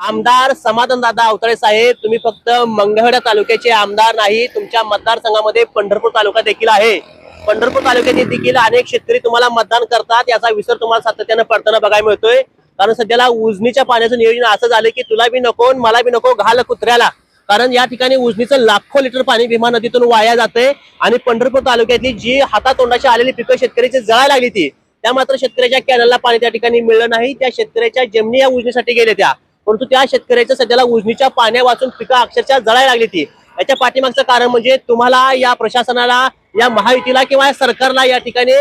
आमदार समाधानदादा अवतळे साहेब, तुम्ही फक्त मंगळवेढा तालुक्याचे आमदार नाही, तुमच्या मतदारसंघामध्ये पंढरपूर तालुका देखील आहे. पंढरपूर तालुक्यात देखील अनेक शेतकरी तुम्हाला मतदान करतात, याचा विसर तुम्हाला सातत्याने पडताना बघायला मिळतोय. कारण सध्याला उजनीच्या पाण्याचं नियोजन असं झालं की तुला बी नको मला बी नको, घाल कुत्र्याला. कारण या ठिकाणी उजनीचं लाखो लिटर पाणी भीमा नदीतून वाया जाते आणि पंढरपूर तालुक्यातली जी हातातोंडाची आलेली पिकं शेतकऱ्याची जळायला लागली ती, त्या मात्र शेतकऱ्याच्या कॅनलला पाणी त्या ठिकाणी मिळलं नाही. त्या शेतकऱ्याच्या जमिनी या उजनीसाठी गेल्या त्या, परंतु त्या शेतकऱ्याच्या सध्याला उजनीच्या पाण्या वाचून पिकं अक्षरशः जळायला लागली ती. याच्या पाठीमागचं कारण म्हणजे तुम्हाला या प्रशासनाला, या महायुतीला किंवा या सरकारला या ठिकाणी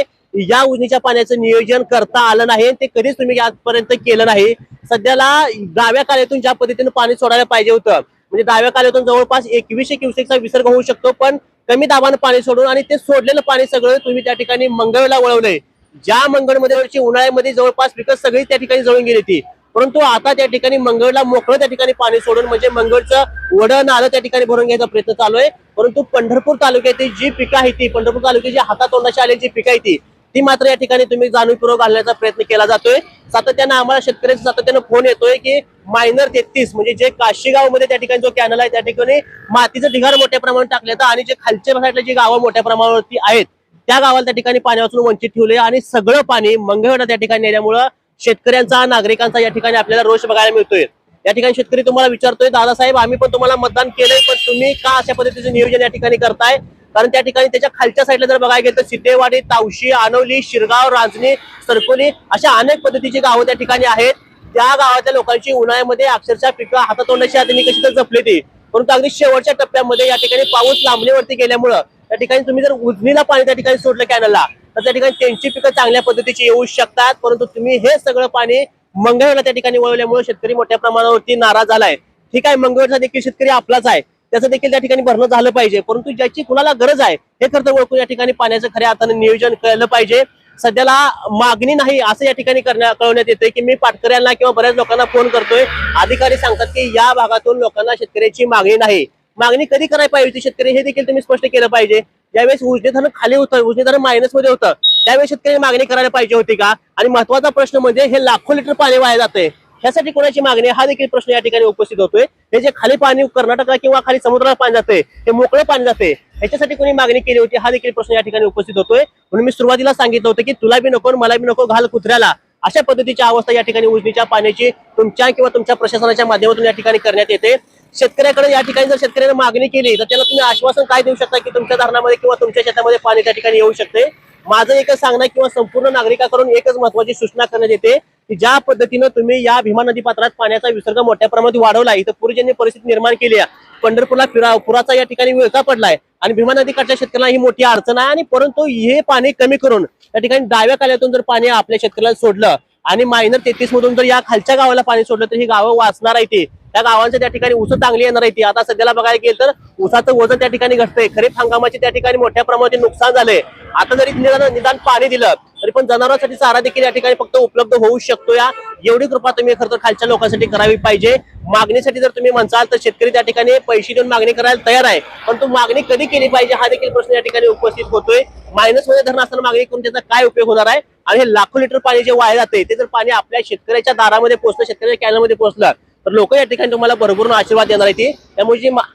या उजनीच्या पाण्याचं नियोजन करता आलं नाही. ते कधीच तुम्ही आजपर्यंत केलं नाही. सध्याला डाव्या कालव्यातून ज्या पद्धतीने पाणी सोडायला पाहिजे होतं, म्हणजे डाव्या कालव्यातून जवळपास 2100 क्युसेकचा विसर्ग होऊ शकतो, पण कमी दाबानं पाणी सोडून आणि ते सोडलेलं पाणी सगळं तुम्ही त्या ठिकाणी मंगळवेढ्याला वळवलंय. ज्या मंगळमध्ये उन्हाळ्यामध्ये जवळपास पिकं सगळी त्या ठिकाणी जळून गेली ती, परंतु आता त्या ठिकाणी मंगळला मोकळं त्या ठिकाणी पाणी सोडून म्हणजे मंगळचं वडं नालं त्या ठिकाणी भरून घ्यायचा प्रयत्न चालू आहे. परंतु पंढरपूर तालुक्यातील जी पिकं आहे ती, पंढरपूर तालुक्याची हातातोंडाची आलेली जी पिकं आहे ती मात्र या ठिकाणी तुम्ही जाणीवपूर्वक घालण्याचा प्रयत्न केला जातोय. सातत्यानं आम्हाला शेतकऱ्यांचा सातत्यानं फोन येतोय की मायनर 33 म्हणजे जे काशीगाव मध्ये त्या ठिकाणी जो कॅनल आहे त्या ठिकाणी मातीचं ढिगार मोठ्या प्रमाणात टाकलं आणि जे खालच्या साईडला जी गावं मोठ्या प्रमाणावरती आहेत त्या गावाला त्या ठिकाणी पाण्यापासून वंचित ठेवले आणि सगळं पाणी मंगळवेढा त्या ठिकाणी नेल्यामुळं शेतकऱ्यांचा, नागरिकांचा या ठिकाणी आपल्याला रोष बघायला मिळतोय. या ठिकाणी शेतकरी तुम्हाला विचारतोय, दादासाहेब आम्ही पण तुम्हाला मतदान केलंय, पण तुम्ही का अशा पद्धतीचं नियोजन या ठिकाणी करताय? कारण त्या ठिकाणी त्याच्या खालच्या साईडला जर बघायला गेलं तर सिद्धेवाडी, तावशी, आनवली, शिरगाव, रांजणी, सरकोली अशा अनेक पद्धतीची गावं त्या ठिकाणी आहेत. त्या गावातल्या लोकांची उन्हाळ्यामध्ये अक्षरशः पिकं हातातोंडाची हाताने कशी तर जपली ती, परंतु अगदी शेवटच्या टप्प्यामध्ये या ठिकाणी पाऊस लांबणीवरती गेल्यामुळं त्या ठिकाणी तुम्ही जर उजनीला पाणी त्या ठिकाणी सोडलं कॅनलला तर त्या ठिकाणी त्यांची पिकं चांगल्या पद्धतीची येऊ शकतात. परंतु तुम्ही हे सगळं पाणी मंगळवेढा त्या ठिकाणी वळवल्यामुळे शेतकरी मोठ्या प्रमाणावरती नाराज झालाय. ठीक आहे, मंगळवेढा देखील शेतकरी आपलाच आहे, त्याचं देखील त्या ठिकाणी भरणं झालं पाहिजे, परंतु ज्याची कुणाला गरज आहे हे खरं ओळखून या ठिकाणी पाण्याचं खऱ्या अर्थाने नियोजन केलं पाहिजे. सध्याला मागणी नाही असं या ठिकाणी कळवण्यात येतंय की मी पाटकऱ्यांना किंवा बऱ्याच लोकांना फोन करतोय, अधिकारी सांगतात की या भागातून लोकांना शेतकऱ्याची मागणी नाही. मागणी कधी करायला पाहिजे होती शेतकरी हे देखील तुम्ही स्पष्ट केलं पाहिजे. ज्यावेळेस उजनी धरण खाली होतं, उजनी धरण मायनस मध्ये होतं, त्यावेळेस शेतकरी मागणी करायला पाहिजे होती का? आणि महत्वाचा प्रश्न म्हणजे हे लाखो लिटर पाणी वाया जाते, ह्यासाठी कोणाची मागणी हा देखील प्रश्न या ठिकाणी उपस्थित होतोय. हे जे खाली पाणी कर्नाटकला किंवा खाली समुद्राला पाणी जाते, हे मोकळं पाणी जाते, ह्याच्यासाठी कोणी मागणी केली होती हा देखील प्रश्न या ठिकाणी उपस्थित होतोय. म्हणून मी सुरुवातीला सांगितलं होतं की तुला बी नको मला बी नको, घाल कुत्र्याला. अशा पद्धतीची अवस्था या ठिकाणी उजनीच्या पाण्याची तुमच्या किंवा तुमच्या प्रशासनाच्या माध्यमातून या ठिकाणी करण्यात येते. शेतकऱ्याकडे या ठिकाणी जर शेतकऱ्याने मागणी केली तर त्याला तुम्ही आश्वासन काय देऊ शकता की तुमच्या धरणामध्ये किंवा तुमच्या शेतामध्ये पाणी त्या ठिकाणी येऊ शकते? माझं एकच सांगणं किंवा संपूर्ण नागरिकांकडून एकच महत्वाची सूचना करण्यात येते की ज्या पद्धतीनं तुम्ही या भीमा नदी पात्रात पाण्याचा विसर्ग मोठ्या प्रमाणात वाढवला, इथं पूरजन्य परिस्थिती निर्माण केली आहे, पंढरपूरला पुराचा या ठिकाणी विळखा पडलाय आणि भीमा नदीकाठच्या शेतकऱ्यांना ही मोठी अडचण आहे. आणि परंतु हे पाणी कमी करून त्या ठिकाणी डाव्या कालव्यातून जर पाणी आपल्या शेतकऱ्याला सोडलं आणि मायनर 33 मधून जर या खालच्या गावाला पाणी सोडलं तर ही गावं वाचणार आहे ती, त्या गावांच्या त्या ठिकाणी ऊस चांगली येणार आहे ती. आता सध्याला बघायला गेलं तर ऊसाचं वजन त्या ठिकाणी घटतंय, खरीप हंगामाचे त्या ठिकाणी मोठ्या प्रमाणात नुकसान झालंय. आता जरी निदान पाणी दिलं तरी पण जनावरांसाठी चारा देखील या ठिकाणी फक्त उपलब्ध होऊ शकतो. या एवढी कृपा तुम्ही खरं तर खालच्या लोकांसाठी करावी पाहिजे. मागणीसाठी जर तुम्ही म्हणसाल तर शेतकरी त्या ठिकाणी पैसे देऊन मागणी करायला तयार आहे, पण तो मागणी कधी केली पाहिजे हा देखील प्रश्न या ठिकाणी उपस्थित होतोय. मायनस मध्ये धरण असताना मागणी करून त्याचा काय उपयोग होणार आहे? आणि हे लाखो लिटर पाणी जे वाया जाते ते जर पाणी आपल्या शेतकऱ्याच्या दारामध्ये पोहोचलं, शेतकऱ्याच्या कॅनलमध्ये पोहोचलं तर लोक या ठिकाणी तुम्हाला भरभरून आशीर्वाद देणार आहे.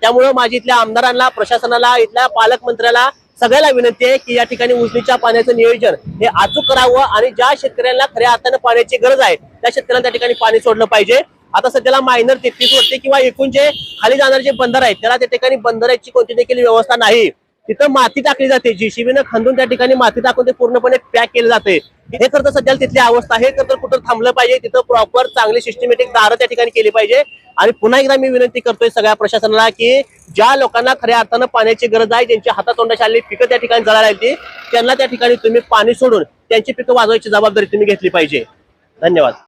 त्यामुळे माझी इथल्या आमदारांना, प्रशासनाला, इथल्या पालकमंत्र्याला सगळ्याला विनंती आहे की या ठिकाणी उजनीच्या पाण्याचं नियोजन हे अचूक करावं आणि ज्या शेतकऱ्यांना खऱ्या अर्थानं पाण्याची गरज आहे त्या शेतकऱ्यांना त्या ठिकाणी पाणी सोडलं पाहिजे. आता सध्याला मायनर 33 वरती किंवा एकूण जे खाली जाणारे जे बंदर आहेत त्याला त्या ठिकाणी बंदराची कोणती देखील व्यवस्था नाही. तिथं माती टाकली जाते, जेसीबीनं खंदून त्या ठिकाणी माती टाकून ते पूर्णपणे पॅक केलं जाते. हे करता सध्या तिथली अवस्था आहे, तर कुठं थांबलं पाहिजे, तिथं प्रॉपर चांगली सिस्टमॅटिक दारं त्या ठिकाणी केली पाहिजे. आणि पुन्हा एकदा मी विनंती करतोय सगळ्या प्रशासनाला की ज्या लोकांना खऱ्या अर्थानं पाण्याची गरज आहे, ज्यांच्या हातातोंडाची आलेली पिकं त्या ठिकाणी जळायला लागली, त्यांना त्या ठिकाणी तुम्ही पाणी सोडून त्यांची पिकं वाजवायची जबाबदारी तुम्ही घेतली पाहिजे. धन्यवाद.